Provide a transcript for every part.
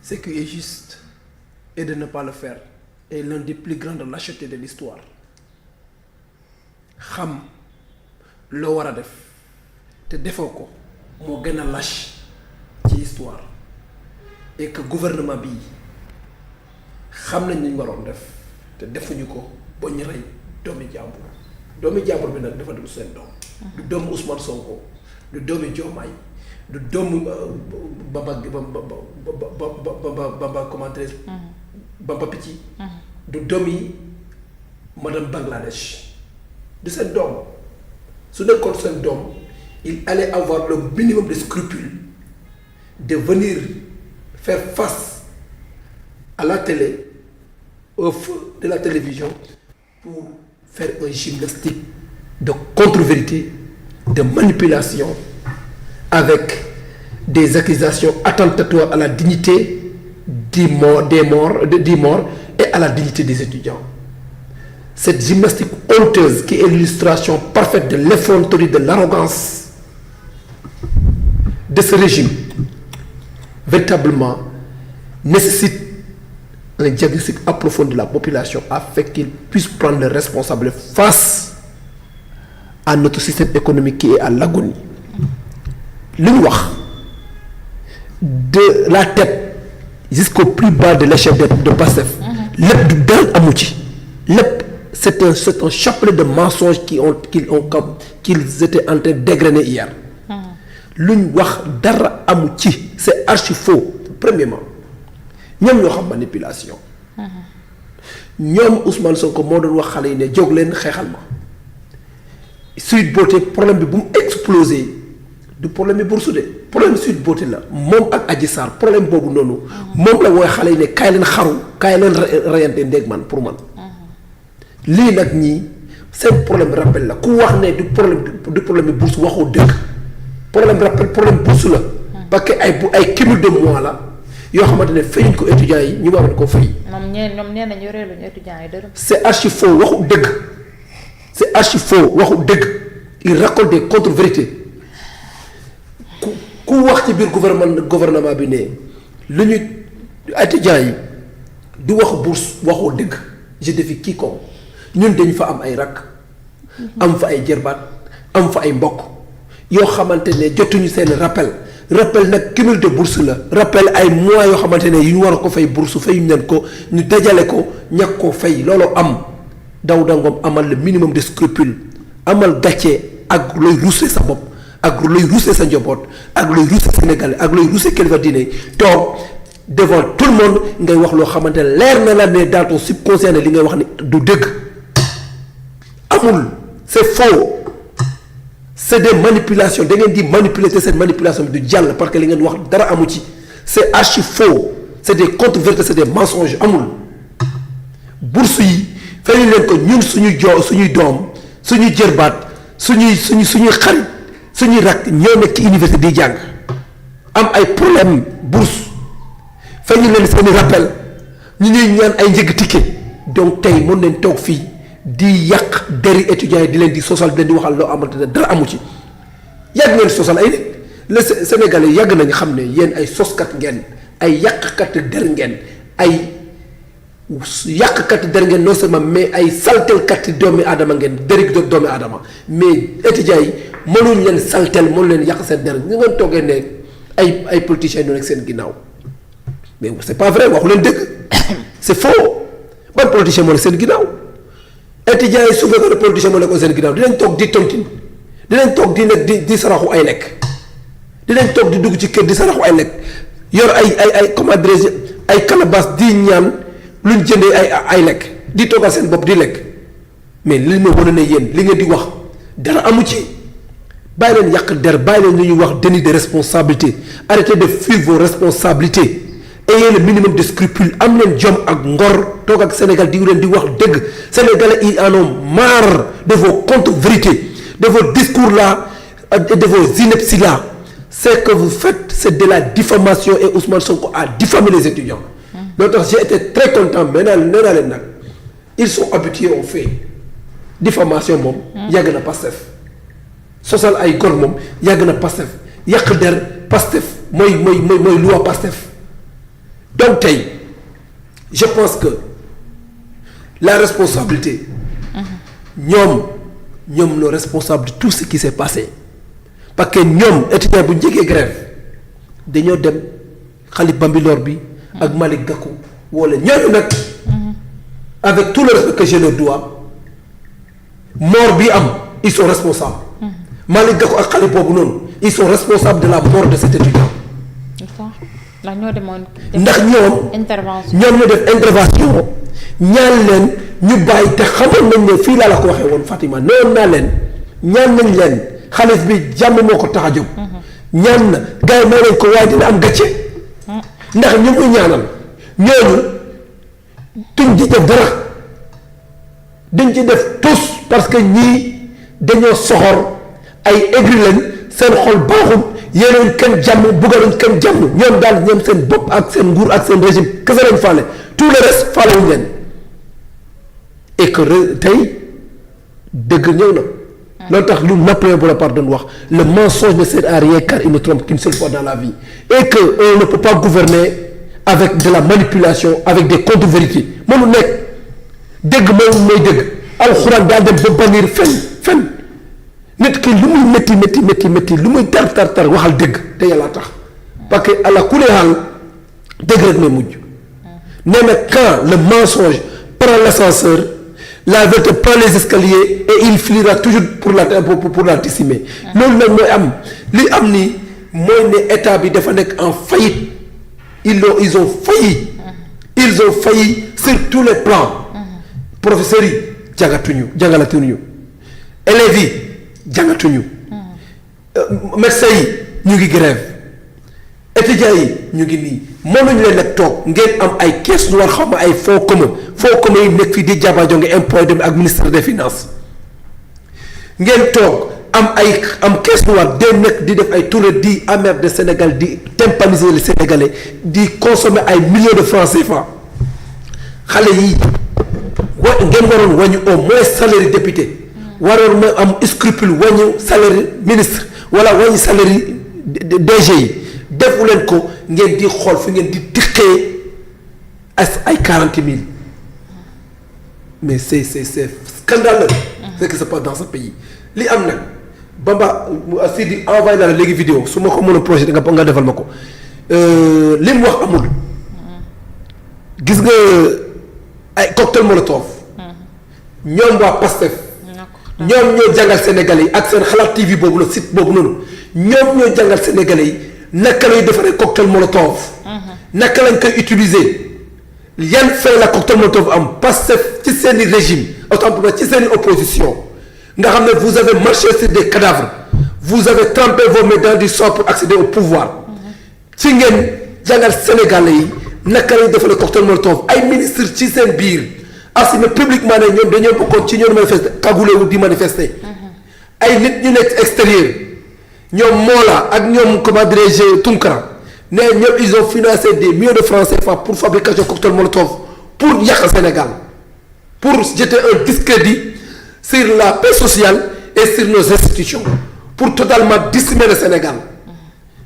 Ce qui est juste et de ne pas le faire est l'un des plus grandes lâchetés de l'histoire. xam loo war a def te defoo ko moo gën a lâche ci histoire et que gouvernement bi xam nañ ñu waroon def te defuñu ko ba ñu rey doomi jàmbur bi nag dafa dul seen doom. du doomu Ousmane Sonko du doomi Diomaye du doomu Bamba comment dirais-je Bamba Picci du doomi madame Bangladesh de seen doom su nekkoon seen doom il allait avoir le minimum de scrupule de venir faire face à la télé au feu de la télévision pour faire un gymnastique de contre-vérité, de manipulation avec des accusations attentatoires à la dignité des morts et à la dignité des étudiants. Cette gymnastique honteuse qui est l'illustration parfaite de l'effronterie, de l'arrogance de ce régime, véritablement nécessite un diagnostic approfondi de la population afin qu'il puisse prendre les responsables face à notre système économique qui est à l'agonie. Li ñu wax de la tête jusqu'au plus bas de l'échelle de Pastef lépp du dara amu ci lépp c'est un chapelet de mensonges qu'ils étaient en train d'égrener hier. Lu ñu wax dara amu ci c'est archi faux. Premièrement ñoom ñoo xam manipulation. ñoom Ousmane Sonko moo doon wax xale yi ne jóg leen xeexal ma. Sweet Beauté problème bi bu mu explosé du problème bi bourse de problème Sweet Beauté la moom ak Adji Sarr problème boobu noonu. moom la wooy xale yi ne kaay leen xaru kaay leen reyante ndéeg man pour man. lii nag ñii seen problème rappel la ku wax ne du problème bi bourse waxoo dëgg problème rappel problème bourse la. parce que ay cumul de mois la yoo xamante ne fayuñ ko étudiants yi ñu waroon koo fay. ñoom nee nañu yoreeluñu étudiants yi dërëm. c'est archi faux waxu dëgg. C'est archi faux waxu dëgg il raconte des contre-vérités ku wax ci biir gouvernement bi ne lu ñu étudiants yi du wax bourse waxoo dëgg je défie quiconque ñun dañu fa am ay rakk am fa ay jërbaat am fa ay mbokk yoo xamante ne jotuñu seen rappel nag cumul de bourse la rappel ay mois yoo xamante ne yu ñu war a ko fay bourse fayuñu leen ko ñu dajale ko ñàkk koo fay loolu am Daouda Ngom amal le minimum de scrupule amal gàcce ak looy ruuse sa bopp ak looy ruuse sa njaboot ak looy ruuse Sénégalais ak looy ruuse kilifa diine toog devant tout le monde ngay wax loo xamante ne leer na la ne dans ton subconscient li ngay wax ni du dëgg amul c'est faux c'est des manipulations da ngeen di manipuler te cette manipulation bi du jàll parce que li ngeen wax dara amu ci c'est archi faux c'est des contre-vérités c'est des mensonges amul bourse yi fayal leen ko ñun suñuy doom suñuy jërbaat suñuy xarit suñuy rakk ñoo nekk ci université di jàng am ay problème bourse fayal leen seeni rappel ñu ñuy ñaan ay njëg ticket donc tey mën nañ toog fii di yàq deri étudiants yi di leen di sosal di leen di waxal loo amante ne dara amu ci yàgg ngeen sosal ay nit le Sénégalais yàgg nañu xam ne yéen ay soskat ngeen ay yàqkat der ngeen ay yàqkat der ngeen non seulement mais ay saltelkat doomi aadama ngeen dërig doomi aadama mais étudiants yi mënuñ leen saltel mënu leen yàq seen der ñu ngeen toogee ne ay politiciens ñoo nekk seen ginnaaw mais c'est pas vrai waxu leen dëgg c'est faux ban politicien moo nekk seen ginnaaw étudiants yi su fekkee ne politicien moo nekk seen ginnaaw dinañ toog di tontin dinañ toog di nekk di saraxu ay lekk dinañ toog di dugg ci kër di saraxu ay lekk yor ay comment dirais-je ay calebasses di ñaan luñ jëndee ay lekk di toogal seen bopp di lekk mais li ma wane ne yéen li nga di wax dara amu ci bàyyi leen yàq der bàyyi leen lu ñuy wax déni de responsabilité arrêtez de fuir vos responsabilités ayez le minimum de scrupule am leen jom ak ngor toog ak Sénégal di leen di wax dëgg Sénégalais ils en ont marre de vos contre-vérités de vos discours là et de vos inepties là ce que vous faites c'est de la diffamation et Ousmane Sonko a diffamé les étudiants. loolu tax j'ai été très content maintenant nee naa leen nag ils sont habitués au fait diffamation moom. yàgg na Pastef sosal ay gor moom yàgg na Pastef yàq der Pastef mooy loi Pastef donc tey je pense que la responsabilité ñoom le responsable de tout ce qui s'est passé parce que ñoom étudiant bu njëkkee grève dañoo dem Khalif Bambilor bi ak Malick Gakou wala ñooñu nag avec tout le respect que je leur dois mort bi am ils sont responsables Malick Gakou ak Khalif boobu noonu ils sont responsables de la mort de cet étudiant ndax ñoo demoon ndax ñoom ñoo def intervention ñaan leen ñu bàyyi te xamoon nañ ne fii laa la ko waxee woon Fatima noonu naa leen ñaan nañ leen xalif bi jàmm moo ko tax a jóg ñaan na gars yi may nañ ko waaye dina am gàcce ndax ñu ngi ñaanal ñooñu duñ ci def dara duñ ci def tous parce que ñii dañoo soxor ay aigri lañ seen xol baaxul yéeneen kenn jàmm bëggaluñ kenn jàmm ñoom daal ñoom seen bopp ak seen nguur ak seen régime kese lañ faale tout le reste faale wuñ leen et que tey dëgg ñëw na loolu tax lu Napoléon Bonaparte doon wax le mensonge ne sert à rien car il ne trompe qu'une seule fois dans la vie et que on ne peut pas gouverner avec de la manipulation avec des contre-vérités mënu nekk dëgg mooy dëgg alxuraan daal dem ba bannir fen nit ki lu muy métti lu muy tar waxal dëgg te yàlla tax parce que ala kulli haal dëgg rek may mujj nee na quand le mensonge prend l'ascenseur la vérité prend les escaliers et il finira toujours pour la décimer loolu nag mooy am li am ni mooy ne état bi dafa nekk en faillite ils ont failli sur tous les plans professeurs yi jàngalatuñu élèves yi jàngatuñu médecins yi ñu ngi grève étudiants yi ñu ngi nii mënuñu leen nag toog ngeen am ay caisse noire xaw ma ay fonds commun yi nekk fii di jaabajonge impôt dem ak ministre des finances ngeen toog am caisse noire de nekk di def ay tournée di emmerder Sénégal di tympaniser les Sénégalais di consommer ay millions de francs CFA xale yi ngeen waroon wàññi au moins salaire député waroon ma am scrupule wàññi salaire ministre wala wàññi salaire DG yi defu leen ko ngeen di xool fi ngeen di tiqee ay 40 000 mais c'est scandaleux ce qui se passe dans ce pays li am nag Bamba si di envoyé la léegi vidéo su ma ko mën a projet nga defal ma ko li mu wax amul gis nga ay cocktail molotov ñoom waa Pastef ñoom ñoo jàngal Sénégalais yi ak seen xalaat TV boobu la site boobu noonu ñoom ñoo jàngal Sénégalais yi naka lay defaree cocktail molotov naka lañ koy utiliser yan fay la cocktail molotov am Pastef ci seeni régime autant pour moi ci seeni opposition nga xam ne vous avez marché sur des cadavres vous avez trempé vos mains dans du sang pour accéder au pouvoir ci ngeen jàngal Sénégalais yi naka lañ defaree cocktail molotov ay ministre ci seen biir assumé publiquement ne ñoom dañoo bokkoon ci ñoom manifester kagulewu di manifester ay nit ñu nekk extérieur ñoom Moola ak ñoom comment dirais-je Tunkara ne ñoom ils ont financé des millions de francs CFA pour fabrication cocktail molotov pour yàq Sénégal pour jeter un discrédit sur la paix sociale et sur nos institutions pour totalement décimer le Sénégal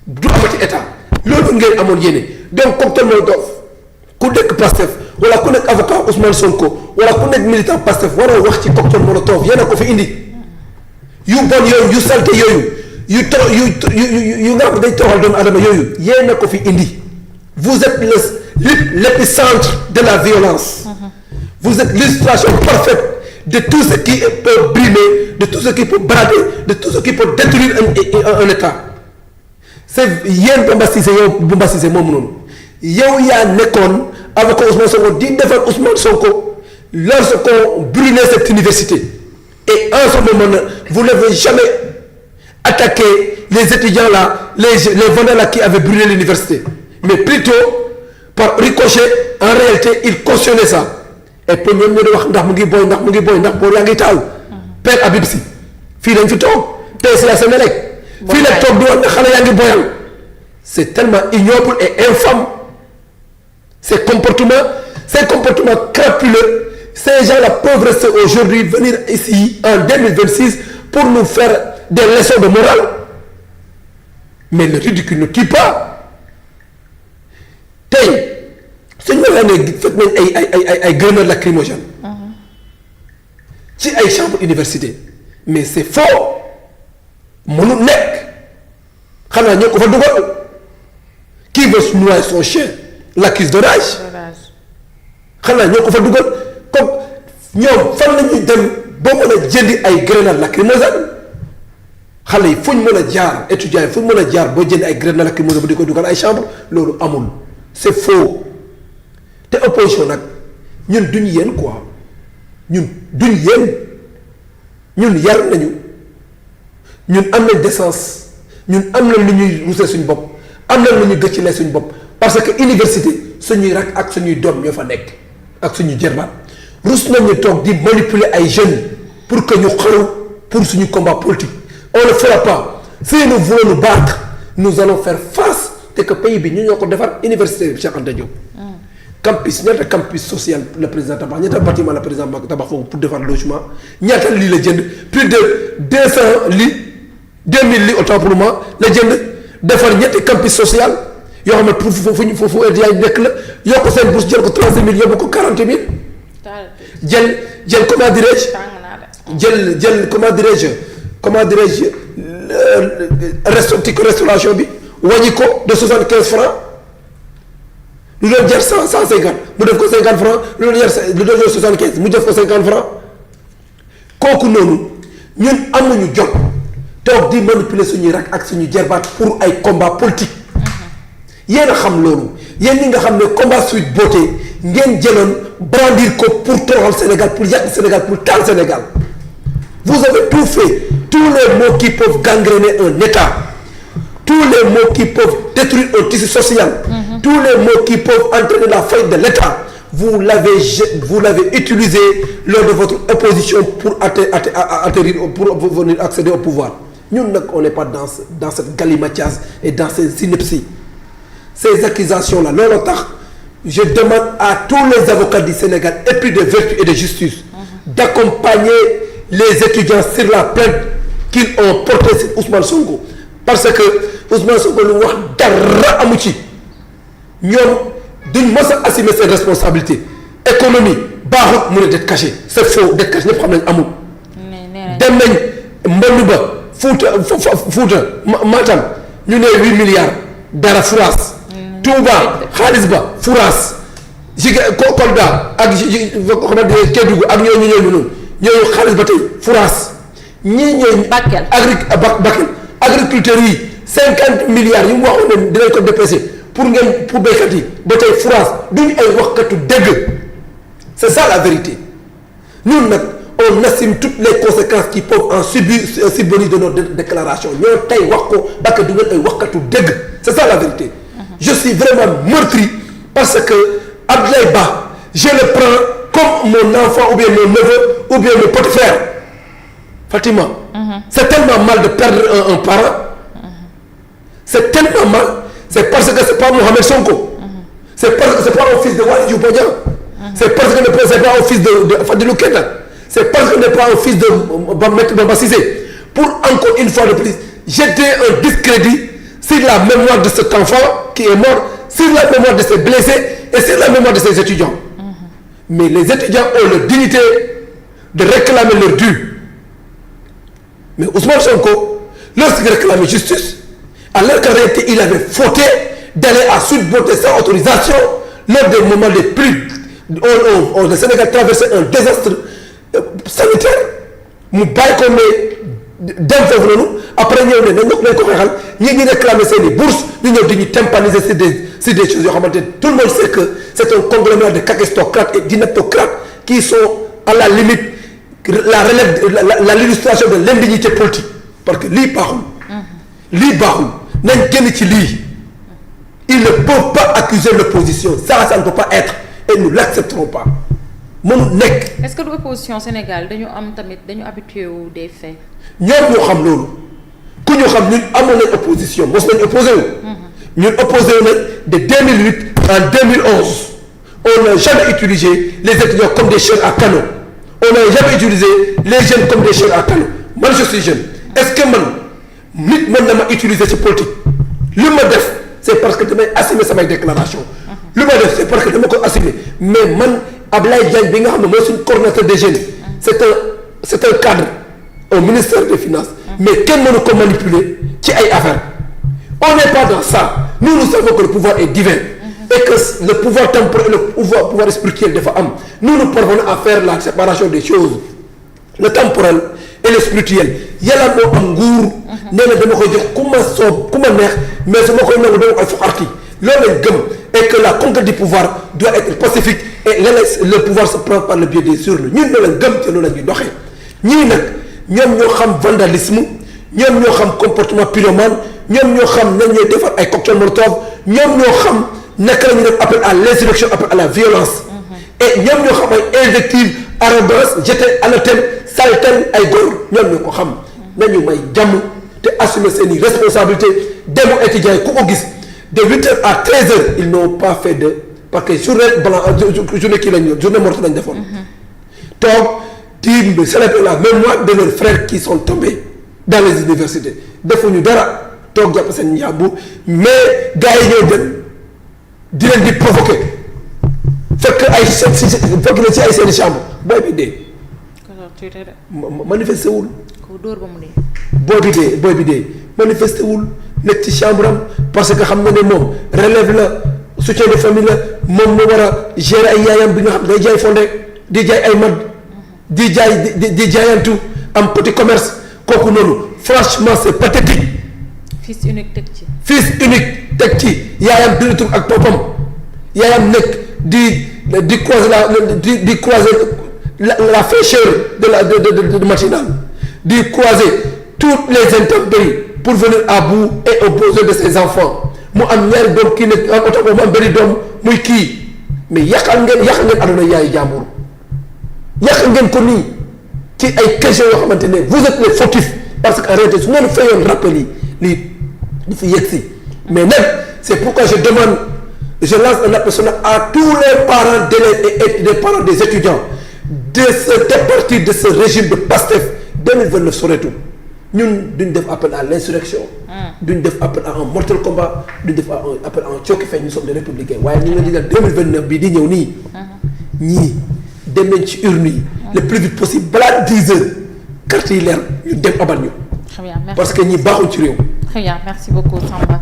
du amati état loolu ngeen amoon yéene donc cocktail molotov ku nekk Pastef wala ku nekk avocat Ousmane Sonko wala ku nekk militant Pastef waroo wax ci cocktail molotov yéen a ko fi indi yu bon yooyu yu salte yooyu yu nga xam dañ toroxal doomu adama yooyu yéen a ko fi indi vous êtes l'épicentre de la violence vous êtes l'illustration parfaite de tout ce qui peut brimer de tout ce qui peut brader de tout ce qui peut détruire un état c'est yéen Bamba Cissé moom noonu yow yaa nekkoon avocat Ousmane Sonko di defal Ousmane Sonko lorsqu'on brûlait cette université et en ce moment vous n'avez jamais attaqué les étudiants là les vendeurs là qui avaient brûlé l'université mais plutôt par ricochet en réalité ils cautionnaient ça et puis ñoom ñoo di wax ndax mu ngi booy ndax boo yaa ngi taal Père Habib Sy fii dañ fi toog PCA Sénélec fii la toog di wax ne xale yaa ngi booyal c'est tellement ignoble et infâme ces comportements crapuleux ces gens-là peuvent rester aujourd'hui venir ici en 2026 pour nous faire des leçons de morale mais le ridicule ne tue pas tey la ne fekk nañ ay grenades lacrymogènes ci ay chambre université mais c'est faux mënul nekk xanaa ñoo ko fa dugal qui veut noyer son chien l'accuse de rage xanaa ñoo ko fa dugal comme ñoom fan la ñuy dem boo mën a jëndi ay grenades lacrymogènes xale yi fuñ mën a jaar étudiants yi fuñ mën a jaar boo jëndi ay grenades lacrymogènes ba di ko dugal ay chambre loolu amul c'est faux te opposition nag ñun duñ yéen quoi ñun duñ yéen ñun yar nañu ñun am nañ décence ñun am nañ lu ñuy rusee suñu bopp am nañ lu ñuy gëccalee suñu bopp parce que université suñuy rak ak suñuy doom ñoo fa nekk ak suñuy jërbaat rus nañu toog di manipuler ay jeunes pour que ñu xaru pour suñu combat politique on ne le fera pas si nous voulons nous battre nous allons faire face te que pays bi ñu ñoo ko defar université Cheikh Anta Diop. campus ñaata campus social le président tabax ñaata bâtiment le président tabax foofu pour defar logement ñaata lii la jënd plus de 200 lits 2000 lits autant pour moi la jënd defar ñetti campus social yoo xam ne pour fu étudiants yi nekk la yokk seen bourse jël ko 36 000 yóbbu ko 40 000. jël comment dirais-je restauration bi wàññi ko de 75 francs lu doon jar 150 mu def ko 50 francs lu doon jar 75 mu def ko 50 francs kooku noonu ñun amuñu jot toog di manipuler suñuy rak ak suñu jarbaat pour ay combat politique yéen a xam loolu yéen ñi nga xam ne combat Sweet Beauté ngeen jëloon brandir ko pour toroxal Sénégal pour yàq Sénégal pour taal Sénégal vous avez tout fait tous les mots qui peuvent gangréner un État tous les mots qui peuvent détruire un tissu social tous les mots qui peuvent entraîner la faillite de l'État vous l'avez utilisé lors de votre opposition pour atterrir pour venir accéder au pouvoir ñun nag on n'est pas dans cette galimatias et dans ces synepsis ces accusations là loolu tax je demande à tous les avocats du Sénégal épris de vertu et de justice d'accompagner les étudiants sur la plainte qu'ils ont portée sur Ousmane Sonko parce que Ousmane Sonko lu wax dara amu ci ñoom duñ mës a assumer ses responsabilités économie baaxut mu ne det caché c'est faux det caché ñëpp xam nañ amul dem nañ mbënd ba Fuuta Matam ñu ne 8 milliards dara furaas Touba xaalis ba furaas Kolda ak xamante Kédougou ak ñooñu xaalis ba tey furaas ñii ñooy Bakel agriculteurs yi 50 milliards yu mu waxoon ne dinañ ko dépensé pour béykat yi ba tey furaas duñu ay waxkatu dëgg c'est ça la vérité ñun nag on assume toutes les conséquences qui peuvent en subvenir de notre déclaration ñoo tey wax ko parce que du ngeen ay waxkatu dëgg c'est ça la vérité je suis vraiment meurtri parce que Abdoulaye Ba je le prends comme mon enfant ou bien mon neveu ou bien mon petit frère Fatima c'est tellement mal de perdre un parent c'est tellement mal c'est parce que c'est pas Mohamed Sonko c'est parce que c'est pas un fils de Waly Diouf Bodiang c'est parce que c'est pas un fils de Fadilou Keita c'est parce que n'est pas un fils de Bamba Cissé pour encore une fois de plus jeter un discrédit sur la mémoire de cet enfant qui est mort sur la mémoire de ses blessés et sur la mémoire de ses étudiants mais les étudiants ont la dignité de réclamer leur dû mais Ousmane Sonko lorsqu'il réclamait justice alors qu'en réalité il avait fauté d'aller à Sweet Beauté sans autorisation lors des moments les plus le Sénégal traversait un désastre sanitaire mu bàyyi ko ne dem foofu noonu après ñëw ne nañ ko xeexal ñi réclamer seeni bourse ñu ñëw di ñu tympaniser sur des choses yoo xamante ne tout le monde sait que c'est un conglomérat de kakistocrates et d'ineptocrates qui sont à la limite l'illustration de l'indignité politique parce que lii baaxul nañ génn ci lii ils ne peuvent pas accuser l'opposition ça ne peut pas être et nous l'accepterons pas mënul nekk. est-ce que du opposition Sénégal dañu habitué wu des faits. ñoom ñoo xam loolu ku ñu xam ñun amoon nañ opposition mos nañ opposé wu. ñun opposé wu nañ de 2008 en 2011 on n'a jamais utilisé les étudiants comme des chairs à canon on n'a jamais utilisé les jeunes comme des chairs à canon man je suis jeune est-ce que man nit mën na ma utiliser ci politique li ma def c'est parce que damay assumer samay déclaration lu ma def c'est parce que dama ko assumer mais man Ablaye Diagne bi nga xam ne mooy suñu coordonnateur des jeunes c'est un cadre au ministère des finances mais kenn mënu ko manipuler ci ay affaires on n'est pas dans ça nous savons que le pouvoir est divin et que le pouvoir temporel et le pouvoir spirituel dafa am nous parvenons à faire la séparation des choses le temporel et le spirituel yàlla moo am nguur nee na dama koy jox ku ma soob ku ma neex mais su ma koy nangu dama koy foqarti loolu lañ gëm et que la conquête du pouvoir doit être pacifique et le pouvoir se prend par le biais des urnes ñun loolu lañ gëm te loolu la ñuy doxee ñii nag ñoom ñoo xam vandalisme ñoom ñoo xam comportement pyromane ñoom ñoo xam nañ ñooy defar ay cocktail molotov ñoom ñoo xam naka la ñuy def appel à l'insurrection appel à la violence et ñoom ñoo xam ay invectives arrogance jeter anathème saltel ay góor ñoom ñoo ko xam nañu may jàmm te assumer seeni responsabilité demu étudiants yi ku ko gis de 8h à 13h ils n'ont pas fait de parce que journée kii lañ journée morte lañ defoon toog di célébrer la mémoire de leurs frères qui sont tombés dans les universités defuñu dara toog jàpp seen njàmbur mais gars yi ñoo dem di leen di provoquer fekk ay fekk na ci ay seeni chambre booy bi dee manifesté wul booy bi dee manifesté wul nekk ci chambre am parce que xam na ne moom relève la soutien de famille la moom moo war a gérer ay yaayam bi nga xam day jaay fondé di jaay ay mad di jaay di jaayantu am petit commerce kooku noonu franchement c'est pathétique. fils unique teg ci yaayam dinatul ak boppam yaayam nekk di croiser la fraîcheur de matinale di croiser toutes les intempéries pour venir à bout et aux besoins de ses enfants mu am ñaari doom kii nekk am oto mu am benn doom muy kii mais yàqal ngeen aduna yaayu jàmbur yàqal ngeen ko nii ci ay questions yoo xamante ne vous êtes les fautifs parce que en réalité su ngeen fayoon rappel yi lii di fi yegg si mais nag c'est pourquoi je lance un appel solennel à tous les parents d'élèves et des parents des étudiants de se départir de ce régime de Pastef 2029 soreetul ñun duñ def appel à l'insurrection duñ def appel à un mortel combat duñ def appel à un cooki feeñ nous sommes des républicains waaye ñu ngi leen di dal 2029 bii di ñëw nii ñii dem nañ ci urne yi le plus vite possible balaa 10 heures carte yi leer ñu dem abal ñu parce que ñi baaxuñ ci réew. Très bien, merci beaucoup Samba.